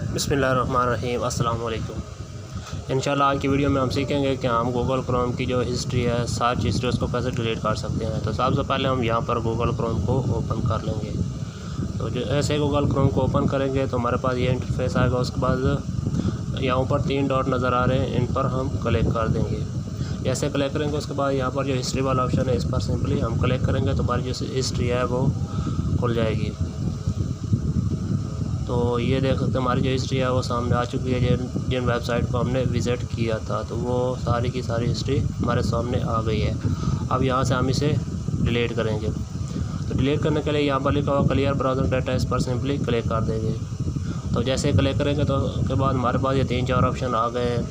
बिस्मिल्लाहिर्रहमानिर्रहीम अस्सलाम वालेकुम। इंशाल्लाह आज की वीडियो में हम सीखेंगे कि हम गूगल क्रोम की जो हिस्ट्री है, सर्च हिस्ट्री, उसको कैसे डिलीट कर सकते हैं। तो सबसे पहले हम यहाँ पर गूगल क्रोम को ओपन कर लेंगे। तो जो ऐसे गूगल क्रोम को ओपन करेंगे तो हमारे पास ये इंटरफेस आएगा। उसके बाद यहाँ ऊपर 3 डॉट नज़र आ रहे हैं, इन पर हम क्लिक कर देंगे। जैसे क्लिक करेंगे उसके बाद यहाँ पर जो हिस्ट्री वाला ऑप्शन है, इस पर सिंपली हम क्लिक करेंगे तो हमारी जो हिस्ट्री है वो खुल जाएगी। तो ये देख सकते हैं हमारी जो हिस्ट्री है वो सामने आ चुकी है। जिन वेबसाइट को हमने विज़िट किया था तो वो सारी की सारी हिस्ट्री हमारे सामने आ गई है। अब यहाँ से हम इसे डिलीट करेंगे। तो डिलीट करने के लिए यहाँ पर लिखा हुआ क्लियर ब्राउजिंग डाटा, इस पर सिंपली क्लिक कर देंगे। तो जैसे क्लिक करेंगे तो उसके बाद हमारे पास ये 3-4 ऑप्शन आ गए हैं।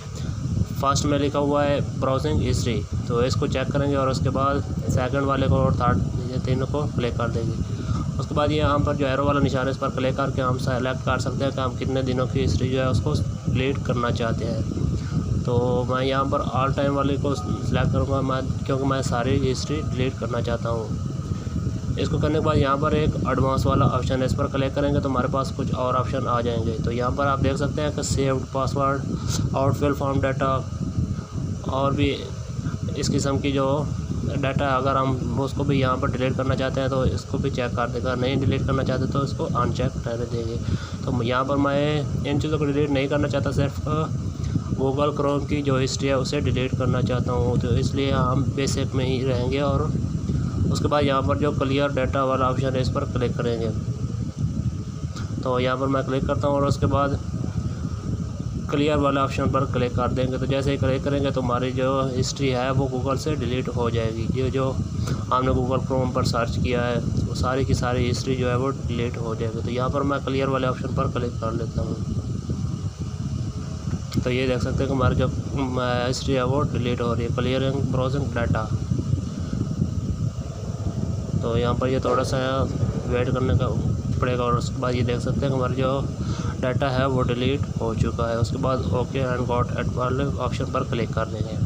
फर्स्ट में लिखा हुआ है ब्राउजिंग हिस्ट्री, तो इसको चेक करेंगे और उसके बाद सेकंड वाले को और थर्ड, ये तीनों को क्लिक कर देंगे। उसके बाद ये यहाँ पर जो एरो वाला निशान है, इस पर क्लिक करके हम सेलेक्ट कर सकते हैं कि हम कितने दिनों की हिस्ट्री जो है उसको डिलीट करना चाहते हैं। तो मैं यहाँ पर ऑल टाइम वाले को सिलेक्ट करूँगा क्योंकि मैं सारी हिस्ट्री डिलीट करना चाहता हूँ। इसको करने के बाद यहाँ पर एक एडवांस वाला ऑप्शन है, इस पर क्लिक करेंगे तो हमारे पास कुछ और ऑप्शन आ जाएंगे। तो यहाँ पर आप देख सकते हैं कि सेव्ड पासवर्ड, आउटफिल फॉर्म डाटा और भी इस किस्म की जो डाटा, अगर हम उसको भी यहाँ पर डिलीट करना चाहते हैं तो इसको भी चेक कर देगा। नहीं डिलीट करना चाहते तो इसको अनचेक रहने देंगे। तो यहाँ पर मैं इन चीज़ों को डिलीट नहीं करना चाहता, सिर्फ गूगल क्रोम की जो हिस्ट्री है उसे डिलीट करना चाहता हूँ। तो इसलिए हम बेसिक में ही रहेंगे और उसके बाद यहाँ पर जो क्लियर डाटा वाला ऑप्शन है, इस पर क्लिक करेंगे। तो यहाँ पर मैं क्लिक करता हूँ और उसके बाद क्लियर वाले ऑप्शन पर क्लिक कर देंगे। तो जैसे ही क्लिक करेंगे तो हमारी जो हिस्ट्री है वो गूगल से डिलीट हो जाएगी। ये जो हमने गूगल क्रोम पर सर्च किया है वो सारी की सारी हिस्ट्री जो है वो डिलीट हो जाएगी। तो यहाँ पर मैं क्लियर वाले ऑप्शन पर क्लिक कर लेता हूँ। तो ये देख सकते हैं कि हमारी जो हिस्ट्री है वो डिलीट हो रही है। Clearing browsing data. तो यहाँ पर ये थोड़ा सा वेट करने का पड़ेगा और उसके बाद ये देख सकते हैं कि हमारी जो डाटा है वो डिलीट हो चुका है। उसके बाद ओके एंड गॉट एट वाले ऑप्शन पर क्लिक कर देंगे।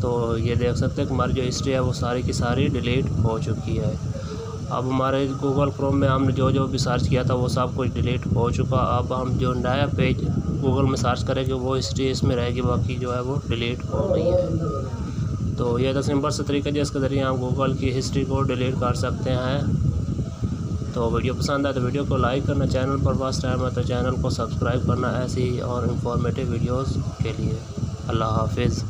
तो ये देख सकते हैं कि हमारी जो हिस्ट्री है वो सारी की सारी डिलीट हो चुकी है। अब हमारे गूगल क्रोम में हमने जो भी सर्च किया था वो सब कुछ डिलीट हो चुका। अब हम जो नया पेज गूगल में सर्च करेंगे वो हिस्ट्री इसमें रहेगी, बाकी जो है वो डिलीट हो गई है। तो ये तो सिंपल सा तरीका है जिसके ज़रिए हम गूगल की हिस्ट्री को डिलीट कर सकते हैं। तो वीडियो पसंद आए तो वीडियो को लाइक करना, चैनल पर फर्स्ट टाइम है तो चैनल को सब्सक्राइब करना ऐसी और इन्फॉर्मेटिव वीडियोस के लिए। अल्लाह हाफिज़।